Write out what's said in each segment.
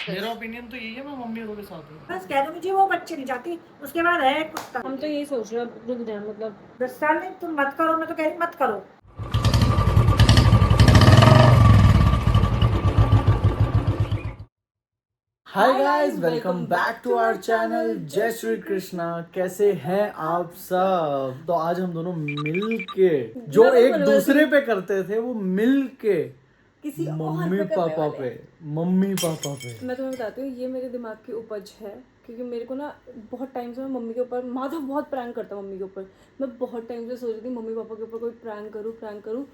मेरा ओपिनियन तो यही है, मैं मम्मी के साथ हूँ। बस कह दो मुझे वो बच्चे नहीं जाती, उसके बाद है कुत्ता। हम तो यही सोच रहे हैं रुक जाए, मतलब 10 साल में तुम मत करो, मैं तो कह रही मत करो। Hi guys, welcome back to our channel. जय श्री कृष्णा। कैसे हैं आप सब? तो आज हम दोनों मिल के जो एक दूसरे पे करते थे वो मिल के किसी और मम्मी पे करने पापा वाले। पे मम्मी पापा पे मैं तुम्हें बताती हूँ, ये मेरे दिमाग की उपज है, क्योंकि मेरे को ना बहुत टाइम से मैं मम्मी के ऊपर, माधव बहुत प्रैंक करता है मम्मी के ऊपर। मैं बहुत टाइम से सोच रही थी मम्मी पापा के ऊपर कोई प्रैंक करूँ,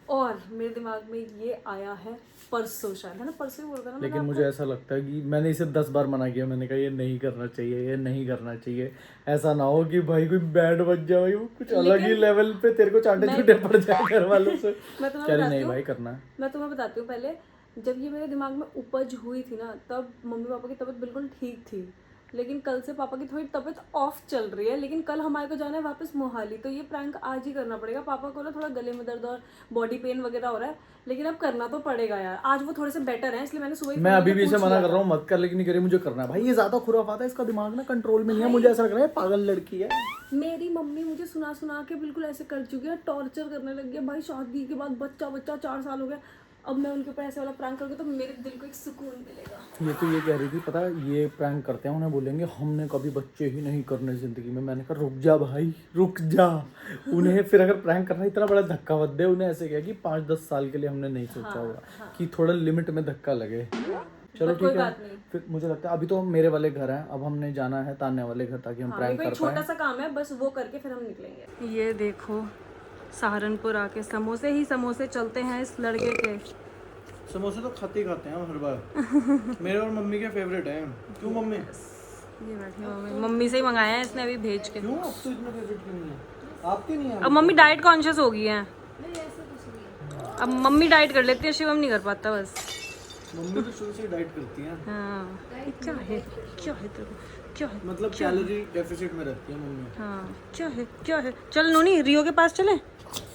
और मेरे दिमाग में ये आया है परसों, शायद है ना, परसों ही बोलता ना। लेकिन मुझे ऐसा लगता है कि मैंने इसे 10 बार मना किया। मैंने कहा ये नहीं करना चाहिए, ये नहीं करना चाहिए। ऐसा ना हो कि भाई कोई बैंड बज जाए, भाई वो कुछ अलग ही लेवल पे तेरे को चांटे छूटे पड़ जाए घर वालों से। मैं तुम्हें कह रही बताती नहीं हूँ, भाई करना है। मैं तुम्हें बताती हूँ, पहले जब ये मेरे दिमाग में उपज हुई थी ना, तब मम्मी पापा की तबीयत बिल्कुल ठीक थी। लेकिन कल से पापा की थोड़ी तबीयत ऑफ चल रही है, लेकिन कल हमारे को जाना है वापस मोहाली, तो ये प्रैंक आज ही करना पड़ेगा। पापा को ना थोड़ा गले में दर्द और बॉडी पेन वगैरह हो रहा है, लेकिन अब करना तो पड़ेगा यार। आज वो थोड़े से बेटर हैं, इसलिए मैंने सुबह ही मैं फोन अभी करके भी इसे पूछ मना लिया कर रहा हूँ मत कर, लेकिन नहीं करे मुझे करना है। भाई ये ज्यादा खुराफात है, इसका दिमाग ना कंट्रोल में नहीं है। मुझे ऐसा लग रहा है पागल लड़की है। मेरी मम्मी मुझे सुना सुना के बिल्कुल ऐसे कर चुकी है, टॉर्चर करने लग गया भाई। शादी के बाद बच्चा 4 साल हो गया, अब मैं उनके ऊपर ऐसे वाला प्रैंक करूँगी तो मेरे दिल को एक सुकून मिलेगा। ये तो ये कह रही थी, पता है ये प्रैंक करते हैं, उन्हें बोलेंगे हमने कभी बच्चे ही नहीं करने जिंदगी में। मैंने कहा रुक जा भाई, रुक जा। उन्हें फिर अगर प्रैंक करना इतना बड़ा धक्का मत दे। उन्हें ऐसे कहा कि 5-10 साल के लिए हमने नहीं सोचा होगा कि थोड़ा लिमिट में धक्का लगे। चलो ठीक है। फिर मुझे लगता है अभी तो मेरे वाले घर हैं, अब हमने जाना है तान्या वाले घर ताकि हम प्रैंक कर पाए। छोटा सा काम है, बस वो करके फिर हम निकलेंगे। ये देखो, सहारनपुर आके समोसे ही समोसे चलते हैं इस लड़के के। समोसे तो खाते ही खाते हैं हम हर बार। मेरे और मम्मी के फेवरेट हैं। क्यों मम्मी? ये बैठी मम्मी से ही मंगाया है इसने अभी भेज के। क्यों आपको इतने फेवरेट क्यों नहीं है? आपके नहीं है? अब मम्मी डाइट कॉन्शियस हो गई है, अब मम्मी डाइट कर लेती है, शिवम नहीं कर पाता बस। मम्मी तो शुरू से डाइट करती हैं। हाँ, क्या है तेरे को, क्या है मतलब कैलोरी डेफिसिट में रहती है मम्मी। हाँ, क्या है। चल नोनी, रियो के पास चले।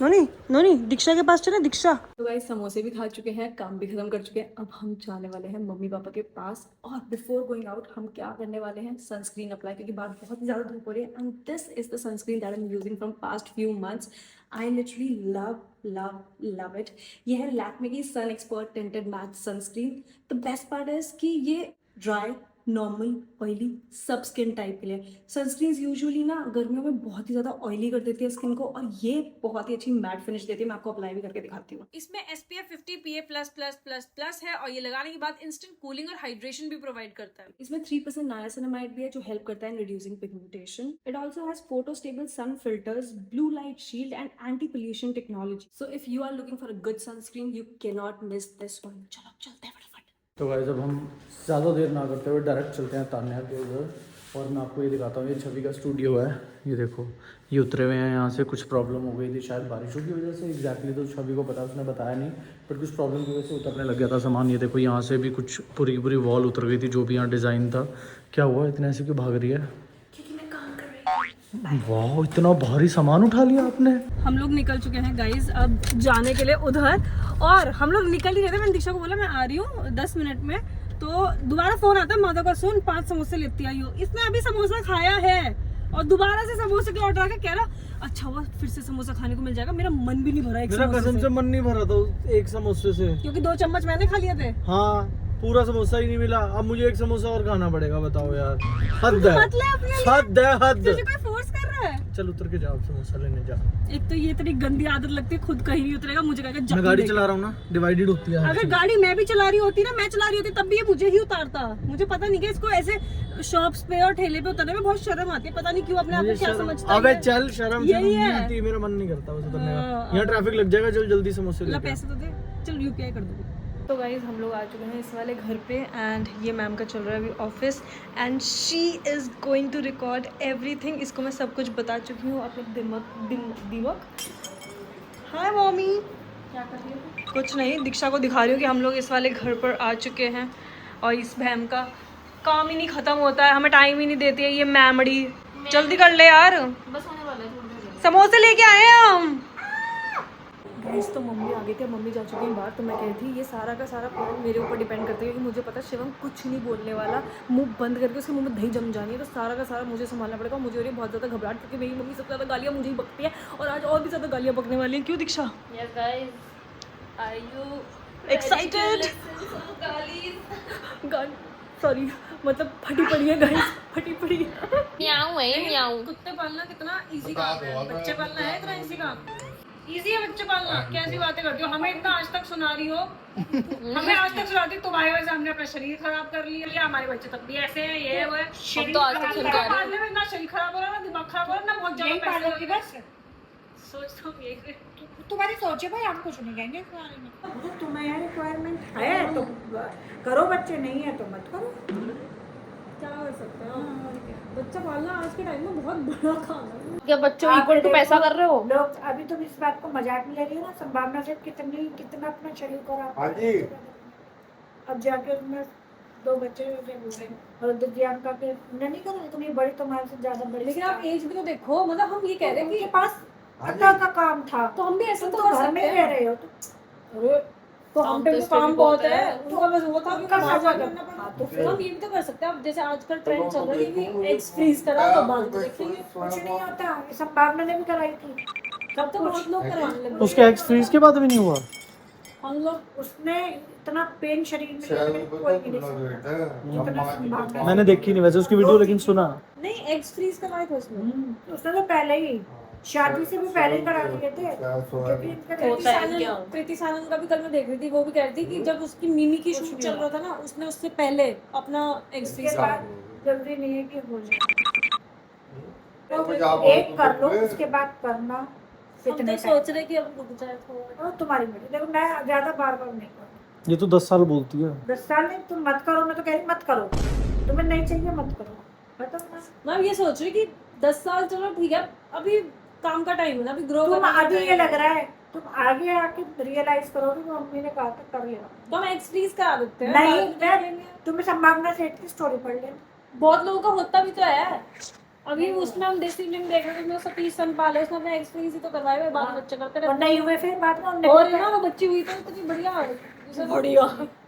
नोनी दीक्षा के पास चले, दीक्षा। तो गाइस समोसे भी खा चुके हैं, काम भी खत्म कर चुके हैं। अब हम जाने वाले हैं मम्मी पापा के पास, और बिफोर गोइंग आउट हम क्या करने वाले हैं, सनस्क्रीन अप्लाई, क्योंकि बाहर बहुत ही ज़्यादा धूप हो रही है। And this is the sunscreen that I am using from past few months. I literally love it. ये है लैक्मे की sun expert tinted matte sunscreen. The best part is कि ये ड्राई, नॉर्मल, ऑयली सब स्किन टाइप के लिए। Sunscreen usually ना गर्मियों में बहुत ही ज़्यादा ऑयली कर देती है स्किन को, और ये बहुत ही अच्छी मैट फिनिश देती है। मैं आपको अप्लाई भी करके दिखाती हूँ। इसमें SPF 50 PA++++ है, और ये लगाने के बाद इंस्टेंट कूलिंग और हाइड्रेशन भी प्रोवाइड करता है। इसमें 3% नायासिनामाइड भी है, जो हेल्प करता है in reducing pigmentation. It also has photo stable sun filters, blue light shield and anti pollution technology. So if you are looking for a good sunscreen, you can not miss this one. चलो चलते हैं फटाफट। तो guys अब हम ज़्यादा देर ना करते हुए डायरेक्ट चलते हैं तान्या के उधर, और मैं आपको ये दिखाता हूँ। ये छवि का स्टूडियो है, ये देखो ये उतरे हुए हैं यहाँ से। कुछ प्रॉब्लम हो गई थी शायद बारिशों की वजह से, एग्जैक्टली तो छवि को पता, उसने बताया नहीं, बट कुछ प्रॉब्लम की वजह से उतरने लग गया था सामान। ये देखो यहाँ से भी कुछ पूरी की पूरी वॉल उतर गई थी, जो भी यहाँ डिज़ाइन था। क्या हुआ, इतने ऐसे क्यों भाग रही है? वाह, इतना भारी सामान उठा लिया आपने। हम लोग निकल चुके हैं गाइज अब जाने के लिए उधर, और हम लोग निकल ही रहे थे। मैंने दीक्षा को बोला मैं आ रही हूँ 10 मिनट में, तो दोबारा फोन आता है माधव का, सुन 5 समोसे लेती आई हो। इसने अभी समोसा खाया है और दोबारा से समोसे के ऑर्डर आके कह रहा अच्छा हुआ फिर से समोसा खाने को मिल जाएगा। मेरा मन भी नहीं भरा एक मेरा कसम से मन नहीं भरा था एक समोसे से, क्योंकि 2 चम्मच मैंने खा लिए थे। हाँ, पूरा समोसा ही नहीं मिला। अब मुझे एक समोसा और खाना पड़ेगा, बताओ यार। हद है, हद है, हद। तुझे कोई फोर्स कर रहा है? चल उतर के जाओ, समोसा लेने जा। एक तो ये तेरी गंदी आदत लगती है, खुद कहीं नहीं उतरेगा, मुझे कहेगा मैं गाड़ी चला रहा हूँ ना, डिवाइडेड होती है। अगर गाड़ी मैं भी चला रही होती ना, मैं चला रही होती, तब भी ये मुझे ही उतारता। मुझे पता नहीं कि इसको ऐसे शॉप्स पे और ठेले पे उतरने में बहुत शर्म आती है, पता नहीं क्यों अपने आप को क्या समझता है। अबे चल, शर्म यही है। आती है, मेरा मन नहीं करता बस उतरने का। यहाँ ट्रैफिक लग जाएगा, चल जल्दी समोसे ले। पैसे तो दे, चल UPI कर दो। तो गाइज हम लोग आ चुके हैं इस वाले घर पे, एंड ये मैम का चल रहा है अभी office, and she is going to record everything. इसको मैं सब कुछ बता चुकी हूँ अपने दिमाग। हाय मम्मी, क्या कर रही हो? कुछ नहीं, दीक्षा को दिखा रही हूँ कि हम लोग इस वाले घर पर आ चुके हैं, और इस बहन का काम ही नहीं ख़त्म होता है, हमें टाइम ही नहीं देती है ये मैमड़ी। जल्दी कर ले यार, बस होने वाला है, समोसे लेके आए हैं हम। गाइस तो मम्मी आ गई थी, अब मम्मी जा चुकी हैं बाहर। तो मैं कह रही थी ये सारा का सारा प्लान मेरे ऊपर डिपेंड करता है, क्योंकि मुझे पता है शिवम कुछ नहीं बोलने वाला, मुंह बंद करके उसके मुंह में दही जम जानी है। तो सारा का सारा मुझे संभालना पड़ेगा। मुझे हो रही है बहुत ज़्यादा घबराहट, क्योंकि मेरी मम्मी सबसे ज़्यादा गालियाँ मुझे ही बकती है, और आज और भी ज़्यादा गालियाँ बकने वाली हैं। क्यों दीक्षा? Yes guys, are you excited? Sorry, मतलब फटी पड़ी है गाइस, फटी पड़ी है। म्याऊं है म्याऊं? कुत्ते पालना कितना इजी काम है, बच्चे पालना है इतना इजी काम? इजी है बच्चे पालना? कैसी बातें करती हो, हमें इतना आज तक सुना रही हो, हमें आज तक सुनाती तुम्हारी वजह से हमने अपना शरीर खराब कर लिया, हमारे बच्चे तब भी ऐसे हैं, ये वो है। हम तो आज तक सुन के आ रहे हैं। पालने में ना शरीर खराब हो रहा, ना दिमाग खराब हो रहा, ना बहुत ज्यादा पैसे पालोगी बस। सोच तो यही तुम्हारी सोच है भाई, हम कुछ नहीं कहेंगे इस बारे में। जो तुम्हें रिक्वायरमेंट है तो करो, बच्चे नहीं है तो मत करो। क्या कर सकते हैं, बच्चा पालना आज के टाइम में बहुत बड़ा काम है। क्या बच्चों इक्वल टू पैसा कर रहे हो? लोग अभी तुम इस बात को मजाक में ले रही हो ना, संभावना से कितना अपना शरीर को अब जाके तुम्हें 2 बच्चे हुए और दिव्यांका के नहीं करो, इतनी बड़ी तुम्हारे से ज्यादा बड़ी। लेकिन आप एज भी तो देखो, मतलब हम ये कह रहे हैं उनके कि पास अता का काम था, तो हम भी ऐसा तुम तो तो कर घर में सकते रह हैं। रहे हो अरे तो हम पे तो काम बहुत है, उनका बस वो था कि उनका वहाँ साझा जाके करना पड़ा। तो फिर हम ये भी तो कर सकते हैं। अब जैसे आजकल ट्रेंड चल रहा है कि एग्स फ्रीज करा तो बाद में देखेंगे। कुछ नहीं होता, ये संभावना ने भी कराई थी। तब तो बहुत लोग करवाने लगे। उसके एक्स फ्रीज के बाद भी नहीं हुआ। हम लोग उसने इतना पेन शरीर में लिया कि कोई भी नहीं सकता। इतना संभावना मैंने देखी नहीं वैसे उसकी वीडियो, लेकिन सुना। नहीं एग्स फ्रीज करवाए थे उसने। उसने तो पहले ही शादी से भी पहले ही करा दिए थे, क्योंकि इनका होता है क्या? कृति सानन का भी कल मैं देख रही थी, वो भी कह रही थी कि जब उसकी मिमी की शूट चल रहा था ना, उसने उससे पहले अपना एग्स फ्रीज इसके करा बाद जल्दी नहीं है कि हो जाए। तो एक कर लो, उसके बाद करना। हम तो सोच रहे कि अब रुक जाए थोड़ा। और तुम्हारी मर्जी। देखो मैं ज्यादा बार नहीं करूँ। ये तो 10 साल बोलती है। 10 साल नहीं, तुम मत करो, मैं तो कह रही मत करो, तुम्हें नहीं चाहिए मत करो। बताओ ना, मैं ये सोच रही कि 10 साल चलो ठीक है, अभी काम का टाइम है ना, अभी ग्रो तुम करने का अभी time ये है। लग रहा है, तुम आगे आके रियलाइज करोगे कि मम्मी ने कहा था कर लेना। तो हम एक्स फ्रीज करा देते हैं। नहीं, बाद में देख लेंगे। तुम्हें संभावना सेठ की स्टोरी पढ़ लेना। बहुत लोगों का होता भी तो है। अभी उसमें हम देसी फिल्म देख रहे थे, उसमें 30 सन पाले, उसने अपने एक्स फ्रीज ही तो करवाए हुए, बाद में बच्चे करते और रहते नहीं हुए फिर बाद में उनने और ना वो बच्ची हुई तो इतनी बढ़िया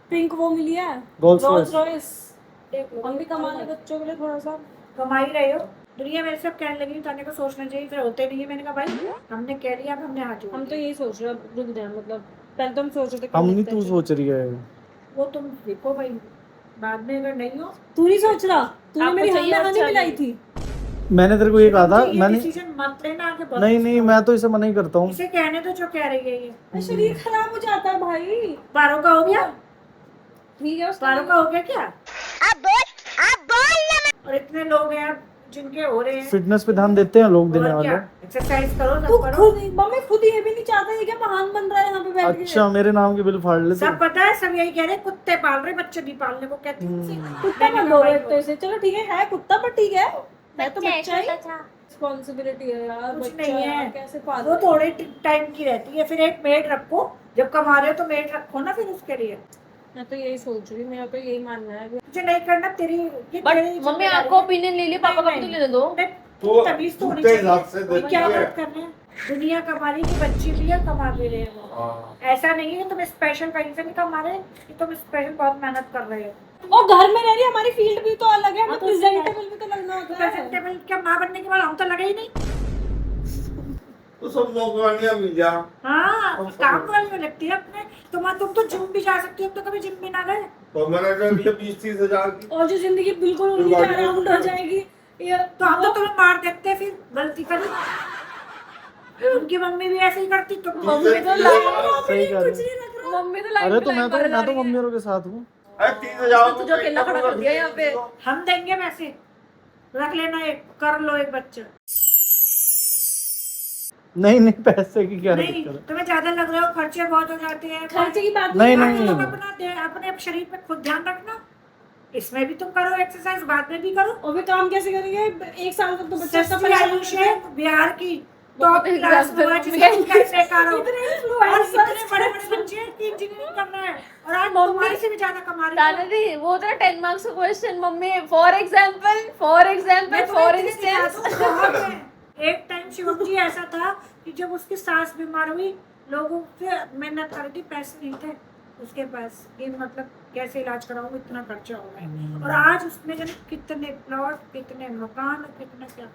पिंक वो मिली है, Rolls रोल्स Royce। रॉयस। देख लो। हम भी कमा ले बच्चों के लिए थोड़ा सा। कमा ही रहे हो। दुनिया मेरे से अब कहने लगी ताने को सोचना चाहिए, फिर होते नहीं है। मैंने कहा भाई हमने कह लिया, अब हमने हाथ जोड़ हम तो यही सोच रहे हैं, रुक जाए, मतलब पहले तो हम सोच रहे थे हम कर नहीं, लेते तू हैं। सोच रही है। वो तुम देखो भाई, बाद में अगर नहीं हो तू नहीं सोच रहा, तूने आपको मेरी चाहिए हमदर्दी अच्छा मिलाई नहीं। थी। मैंने तेरे को ये कहा था, ये मैंने डिसीजन मत लेना आगे बहुत। नहीं नहीं, मैं तो इसे मना ही करता हूँ। इसे कहने तो जो कह रही है ये। शरीर खराब हो जाता है भाई। पारों का हो गया, ठीक है उसका पारों का हो गया क्या? और इतने लोग हैं जिनके हो रहे हैं। फिटनेस पे ध्यान देते हैं लोग देने और वाले। क्या, एक्सरसाइज करो, तू सब करो। खुद मम्मी खुद ये भी नहीं चाहता है, क्या महान बन रहा है यहाँ पे बैठ के। अच्छा, मेरे नाम के बिल फाड़ ले तू। सब पता है, सब यही कह रहे हैं, कुत्ते पाल रहे, बच्चे नहीं पालने को कहती हैं। कुत्ता मत बोलो एक तो इसे, चलो ठीक है कुत्ता, पर ठीक है मैं तो बच्चा ही। रिस्पॉन्सिबिलिटी है यार, कुछ बच्चा नहीं यार, है, कैसे वो पालो। थोड़े टाइम की रहती है। फिर एक मेड रखो, जब कमा रहे हो तो मेड रखो ना फिर उसके लिए। मैं तो यही सोच रही हूँ, मेरा तो यही मानना है। मुझे नहीं करना तेरी ये बट तेरी मम्मी जिम्मेदारी आपको है। ओपिनियन ले लिया, पापा का भी तो लेने दो। तो तमीज तो होनी उसके हिसाब से चाहिए। देखिए। क्या बात कर रहे हैं, दुनिया कमा रही है, बच्ची भी है, कमा भी रहे हो। ऐसा नहीं है कि तुम स्पेशल कहीं से नहीं कमा रहे, कि तुम स्पेशल बहुत मेहनत कर रहे हो। और घर में रह रही है, हमारी फील्ड भी तो अलग है, हमें तो प्रेजेंटेबल भी तो लगना होता है। प्रेजेंटेबल क्या, माँ बनने के बाद हम तो लगे ही नहीं। तो सब नौकरानियां मिल जा। हाँ, काम वाली में लगती है अपने। तुम तो जिम भी जा सकती हो, तुम तो कभी जिम भी ना गए। तो मैंने कर लिया 20-30 हजार की। और जो जिंदगी बिल्कुल उनकी अराउंड हो जाएगी, ये तो हम तो तुम्हें मार देते फिर गलती करी। उनकी मम्मी भी ऐसे ही करती, तुम मम्मी तो सही कह रहे कुछ नहीं रख रहा। मम्मी तो लाइन अरे पे तो लाइन मैं मारे जा तो रही है। मम्मी औरों के साथ हूँ। अरे 30,000 तुझे अकेला खड़ा कर दिया यहाँ पे। हम देंगे वैसे, रख लेना, एक कर लो एक बच्चा। नहीं नहीं, पैसे की क्या नहीं, दिक्कत है? तुम्हें ज्यादा लग रहा हो, खर्चे बहुत हो जाते हैं। खर्चे की बात नहीं, है। नहीं। तुम अपने शरीर पे खुद ध्यान रखना। इसमें भी तुम करो एक्सरसाइज, बाद में भी करो। और वे काम कैसे करेंगे, एक साल तक तो बच्चा सब सस्ती आयुष है बिहार की, टॉप बहुत क्लास example हुआ, जिसको तुम कैसे करो। और इतने बड़े बड़े बच्चे हैं कि इंजीनियरिंग करना है, और आज तुम्हारे से भी ज्यादा कमा रही ताना है। दी वो तेरा 10 मार्क्स का question mummy, for example for instance. एक टाइम शिवम जी ऐसा था कि जब उसकी सास बीमार हुई लोगों से मेहनत कर रही थी, पैसे नहीं थे उसके पास, ये मतलब कैसे इलाज कराऊं, इतना खर्चा हो रहा है। और आज उसमें जब कितने प्लॉट, कितने मकान, कितना क्या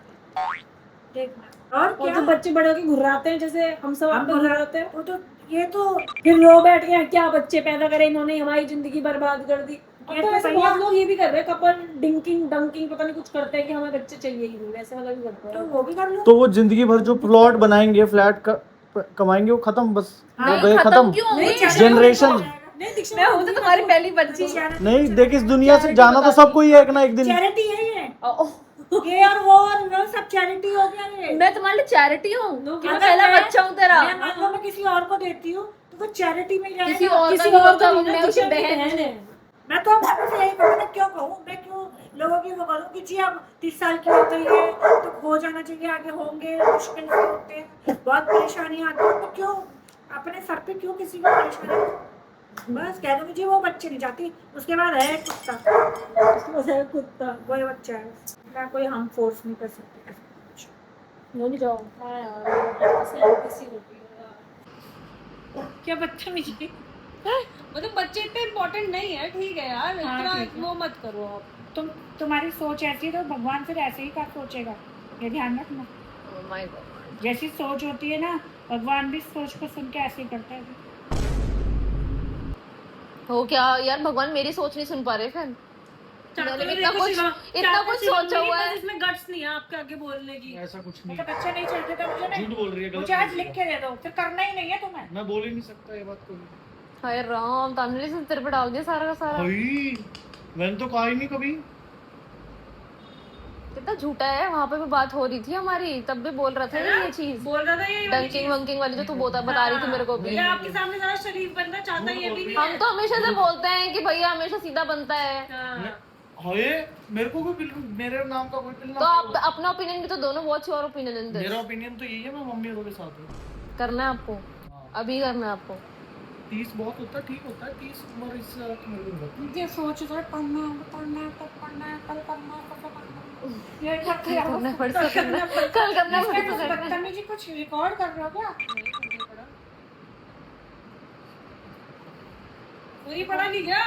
देखना। और और क्या जो बच्चे बड़े होके घुर्राते हैं जैसे हम सब आप घुर्राते हैं, वो तो ये तो फिर रो बैठ गए क्या बच्चे पैदा करे इन्होंने, हमारी जिंदगी बर्बाद कर दी। अब ये तो तो वैसे सही बहुत है। लोग ये भी कर रहे हैं, कपल डिंकिंग डंकिंग पता नहीं कुछ करते हैं कि हमें बच्चे चाहिए ही नहीं, वैसे वाला भी करते तो हैं। वो भी कर लो। तो वो जिंदगी भर जो प्लॉट बनाएंगे, फ्लैट कमाएंगे, वो खत्म, बस वो गए खत्म। क्यों होंगे? जनरेशन नहीं दीक्षा, मैं हूँ तो तुम्हारी पहली बच्ची। नहीं, देख इस दुनिया से जाना तो सबको ही है एक ना एक दिन। चैरिटी है ये ओ, ये और वो और वो सब चैरिटी हो गया ये। मैं तुम्हारे लिए चैरिटी हूँ, मैं अगर पहला मैं- बच्चा हूँ तेरा। मैं मान लो मैं किसी और को देती हूँ तो वो चैरिटी में जाएगा। किसी और किसी का और होता को हूँ, नहीं, मैं उसकी दीक्षा की बहन बहन हूँ। है। मैं तो आपको से यही कहूँ, मैं क्यों कहूँ, मैं क्यों लोगों की वो करूँ कि जी अब 30 साल की हो गई है तो हो जाना चाहिए, आगे होंगे, मुश्किल से होते हैं, बहुत परेशानी आती है, तो क्यों अपने सर पे क्यों किसी को परेशानी। बस कह दूंगी जी वो बच्चे नहीं जाती, उसके बाद है कुत्ता, उसके पास है कुत्ता। वही बच्चा है, मैं कोई हम फोर्स नहीं कर सकती। वो नहीं जाओ। हाँ यार, किसी होती है। क्या बदतमीजी। मतलब बच्चे इतने इम्पोर्टेंट नहीं है, ठीक है यार, हाँ, इतना ठीक है। वो मत करो आप। तुम्हारी सोच ऐसी है तो भगवान फिर ऐसे ही का सोचेगा, ये ध्यान रखना। Oh my God. जैसी सोच होती है ना, भगवान भी सोच को सुन के ऐसे ही करता है। हो क्या यार, भगवान मेरी सोच नहीं सुन पा रहे फिर। मैंने भी इतना कुछ सोचा हुआ है। इसमें गट्स नहीं है आपके आगे बोलने की। ऐसा कुछ नहीं मतलब बच्चे नहीं चलते तो मुझे नहीं, झूठ बोल रही है, गलत मुझे आज बोल लिख के दे दो, फिर करना ही नहीं है तुम्हें। मैं बोल ही नहीं सकता ये बात को। हाय राम, तानवी से तेरे पे डाल दिया सारा का सारा। भाई मैंने तो कहा ही नहीं कभी। कितना झूठा है, वहाँ पे भी बात हो रही थी हमारी, तब भी बोल रहा था ये चीज, बोल रहा था ये डंकिंग वंकिंग वाली जो तू बता रही थी मेरे को भी। ये आपके सामने ज्यादा शरीफ बनना चाहता है, ये भी नहीं हम तो हमेशा से बोलते हैं कि भैया हमेशा सीधा बनता है, हाँ। हाय मेरे को कोई बिल्कुल मेरे नाम का कोई पिल्ला। तो आप अपना ओपिनियन भी तो दोनों, what's your opinion in this? मेरा ओपिनियन तो यही है, मैं मम्मी के साथ हूँ। करना है आपको, अभी करना है आपको। 30 बहुत होता है, ठीक होता है 30 उम्र, इससे मेरे को नहीं मुझे सोच रहा है पढ़ना पढ़ना कल पढ़ना कल करना कल करना, ये करना पड़ सकता है, कल करना पड़ सकता है। बदतमीजी कुछ रिकॉर्ड कर रहे हो क्या? पूरी पढ़ा नहीं क्या?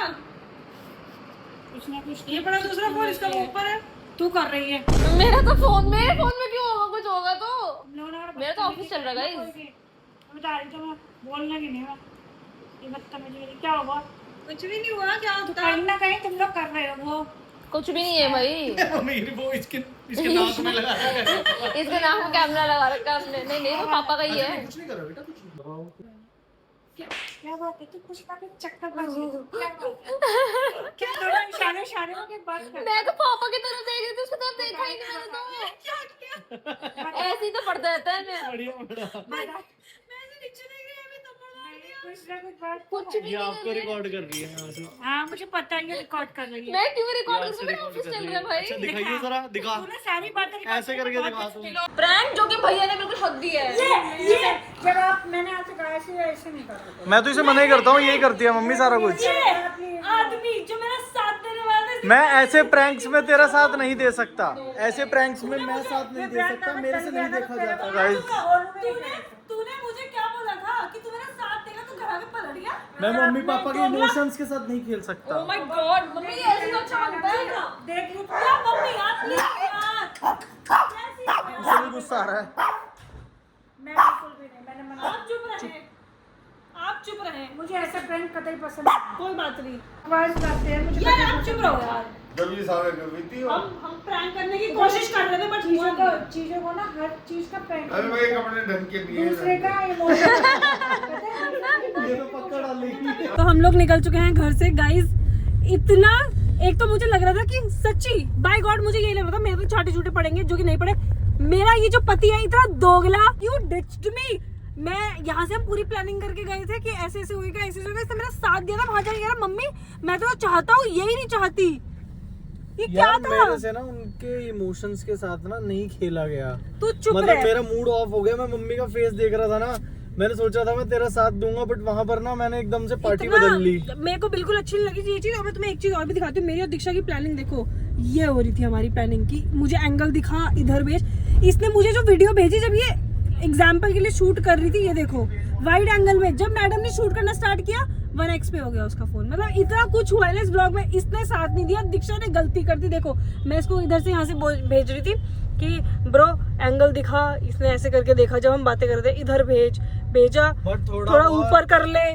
कुछ ना कुछ ये पढ़ा, दूसरा फोन इसका वो ऊपर है। तू कर रही है। मेरा तो फोन, मेरे फोन में क्यों होगा, कुछ होगा तो। मेरा तो ऑफिस चल रहा है गाइस। बता रही तो मैं बोलना की नहीं है, ये बदतमीजी क्या हुआ? कुछ भी नहीं हुआ, क्या तो होता? कहीं ना कहीं तुम लोग कर रहे हो वो। कुछ भी नहीं है भाई, मेरी वो इसके नाक में लगा रखा है। इसके नाम में कैमरा लगा रखा है हमने। नहीं नहीं, वो पापा का ही है। कुछ नहीं कर रहा बेटा, कुछ नहीं कर रहा। क्या बात है, तू कुछ ना कुछ चक्कर बज रही है। क्या बात है? क्या थोड़ा इशारे के बात कर। मैं तो पापा की तरफ देख रही थी, उसकी तरफ देखा ही नहीं मैंने तो। ऐसे ही तो पढ़ता रहता है मैं। बढ़िया बड़ा। कुछ ना कुछ बात कुछ भी ये नहीं आपको रिकॉर्ड कर रही है यहाँ से। हाँ मुझे पता है, ये रिकॉर्ड कर रही है। मैं क्यों रिकॉर्ड यहाँ करूँ, से मेरा record ऑफिस कर चल रही रहा है है। भाई। अच्छा दिखाइए जरा, दिखा। तूने सारी बातें रिकॉर्ड ऐसे करके दिखा तू। प्रैंक जो कि भैया ने बिल्कुल हद दी है। ये जब आप मैंने आपसे कहा ऐसे नहीं करना। मैं तो इसे मना ही करता हूँ, यही करती है मम्मी सारा कुछ। आदमी जो मेरा साथ देने वाला था, मैं ऐसे प्रैंक्स में तेरा साथ नहीं दे सकता, ऐसे प्रैंक्स में मैं साथ नहीं दे सकता, मेरे से नहीं देखा जाता गाइस। तूने मुझे क्या बोला था कि तू मेरा साथ देगा, तू घर आके पलट गया। मैं मम्मी पापा के इमोशंस के साथ नहीं खेल सकता। Oh my God, मम्मी ये ऐसी तो अच्छा बनता है। देख लो क्या मम्मी यार, प्लीज यार, कैसी है? मुझे भी गुस्सा आ रहा है। मैं बिल्कुल भी नहीं, मैंने मना आप चुप रहे, आप चुप रहे, मुझे ऐसा प्रैंक कतई पसंद नहीं। कोई बात नहीं आवाज करते हैं मुझे यार, आप चुप रहो यार। जब ये सारे करती हो हम प्रैंक करने की कोशिश कर रहे थे, बट चीजों को ना हर चीज का प्रैंक अरे भाई कपड़े ढंग के दिए दूसरे का इमोशन ये तो पक्का डालेगी। तो हम लोग निकल चुके हैं घर से गाइस। इतना, एक तो मुझे लग रहा था कि सच्ची बाय गॉड मुझे यही लग रहा था मेरे तो छाटे छूटे पड़ेंगे, जो कि नहीं पड़े। मेरा ये जो पति है इतना दोगला, यू डिच्ड मी। मैं यहाँ से हम पूरी प्लानिंग करके गए थे कि ऐसे ऐसे होएगा, ऐसे होएगा, इसने मेरा साथ दिया था। वहां जाके कह रहा मम्मी मैं तो चाहता हूँ, यही नहीं चाहती। ये क्या यार था? मेरे से ना उनके इमोशंस के साथ ना नहीं खेला गया। तू चुप मतलब रह। मेरा मूड ऑफ हो गया, मैं मम्मी का फेस देख रहा था ना, मैंने सोचा था मैं तेरा साथ दूंगा, बट वहां पर ना मैंने एकदम से पार्टी इतना- बदल ली। मेरे को बिल्कुल अच्छी नहीं लगी ये चीज। और मैं तुम्हें एक चीज और भी दिखाती हूँ। मेरी और दीक्षा की प्लानिंग देखो, ये हो रही थी हमारी प्लानिंग की। मुझे एंगल दिखा, इधर भेज। इसने मुझे जो वीडियो भेजी, जब ये एग्जाम्पल के लिए शूट कर रही थी, ये देखो वाइड एंगल में, जब मैडम ने शूट करना स्टार्ट किया 1x पे हो गया उसका फोन। मतलब इतना कुछ हुआ है ना इस ब्लॉग में, इसने साथ नहीं दिया, दीक्षा ने गलती कर दी। देखो मैं इसको इधर से यहाँ से भेज रही थी कि ब्रो एंगल दिखा, इसने ऐसे करके देखा, जब हम बातें कर रहे थे इधर भेजा थोड़ा ऊपर कर ले,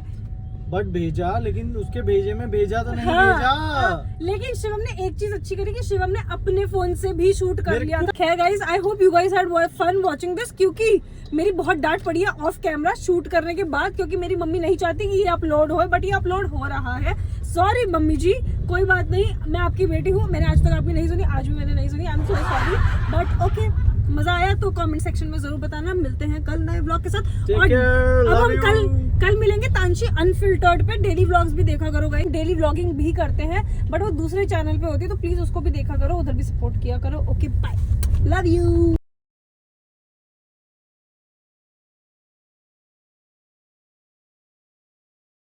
बट भेजा, लेकिन उसके भेजे में भेजा तो नहीं हाँ, भेजा। हाँ, लेकिन शिवम ने एक चीज अच्छी करी कि शिवम ने अपने फोन से भी शूट कर लिया था। खैर guys, I hope you guys had fun watching this, क्योंकि मेरी बहुत डांट पड़ी है ऑफ कैमरा शूट करने के बाद, क्योंकि मेरी मम्मी नहीं चाहती कि ये अपलोड हो, बट ये अपलोड हो रहा है। सॉरी मम्मी जी, कोई बात नहीं, मैं आपकी बेटी हूँ, मैंने आज तक आपकी नहीं सुनी, आज भी मैंने नहीं सुनी, I am so sorry, but okay. मजा आया तो कमेंट सेक्शन में जरूर बताना। मिलते हैं कल नए व्लॉग के साथ। और अब हम कल मिलेंगे तांशी अनफिल्टर्ड पे। डेली व्लॉग्स भी देखा करो गाइस, डेली व्लॉगिंग भी करते हैं, बट वो दूसरे चैनल पे होती है, तो प्लीज उसको भी देखा करो, उधर भी सपोर्ट किया करो। Okay bye, love you.